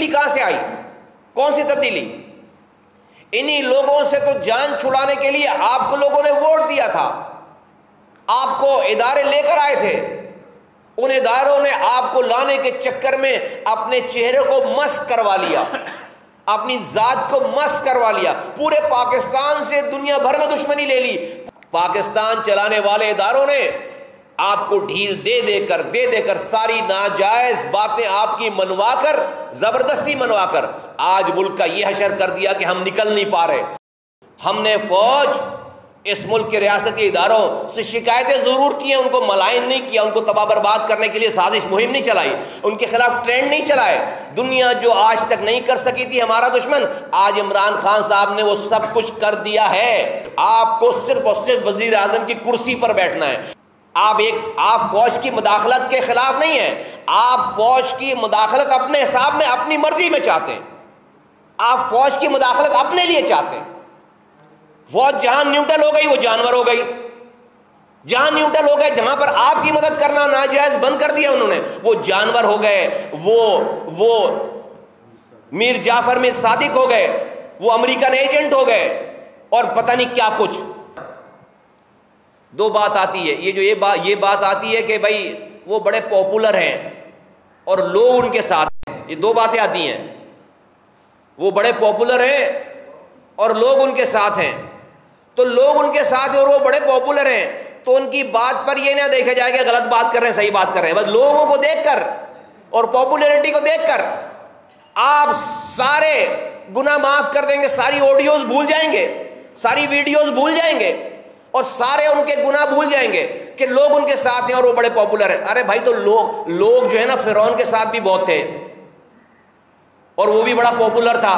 तब्दीली कहां से आई? कौन सी तब्दीली? इन्हीं लोगों से तो जान छुड़ाने के लिए आपको लोगों ने वोट दिया था, आपको इदारे लेकर आए थे। उन इदारों ने आपको लाने के चक्कर में अपने चेहरे को मस्क करवा लिया, अपनी जात को मस्क करवा लिया, पूरे पाकिस्तान से दुनिया भर में दुश्मनी ले ली। पाकिस्तान चलाने वाले इदारों ने आपको ढील दे देकर सारी नाजायज बातें आपकी मनवाकर, जबरदस्ती मनवाकर आज मुल्क का यह हशर कर दिया कि हम निकल नहीं पा रहे। हमने फौज, इस मुल्क के रियासती इदारों से शिकायतें जरूर की हैं, उनको मलाइन नहीं किया, उनको तबाह बर्बाद करने के लिए साजिश मुहिम नहीं चलाई, उनके खिलाफ ट्रेंड नहीं चलाए। दुनिया जो आज तक नहीं कर सकी थी हमारा दुश्मन, आज इमरान खान साहब ने वो सब कुछ कर दिया है। आपको सिर्फ और सिर्फ वजीर आजम की कुर्सी पर बैठना है। आप फौज की मुदाखलत के खिलाफ नहीं है, आप फौज की मुदाखलत अपने हिसाब में, अपनी मर्जी में चाहते हैं। आप फौज की मुदाखलत अपने लिए चाहते हैं। फौज जहां न्यूट्रल हो गई वो जानवर हो गई, जहां न्यूट्रल हो गए, जहां पर आपकी मदद करना नाजायज बंद कर दिया उन्होंने, वो जानवर हो गए, वो मीर जाफर मीर सादिक हो गए, वो अमेरिकन एजेंट हो गए और पता नहीं क्या कुछ। दो बात आती है, ये बात आती है कि भाई वो बड़े पॉपुलर हैं और लोग उनके साथ हैं। ये दो बातें आती हैं, वो बड़े पॉपुलर हैं और लोग उनके साथ हैं। तो लोग उनके साथ हैं और वो बड़े पॉपुलर हैं, तो उनकी बात पर ये ना देखा जाएगा गलत बात कर रहे हैं, सही बात कर रहे हैं। बस लोगों को देखकर और पॉपुलैरिटी को देखकर आप सारे गुनाह माफ कर देंगे, सारी ऑडियोज भूल जाएंगे, सारी वीडियोज भूल जाएंगे और सारे उनके गुनाह भूल जाएंगे कि लोग उनके साथ हैं और वो बड़े पॉपुलर हैं। अरे भाई, तो लोग जो है ना फिरौन के साथ भी बहुत थे और वो भी बड़ा पॉपुलर था।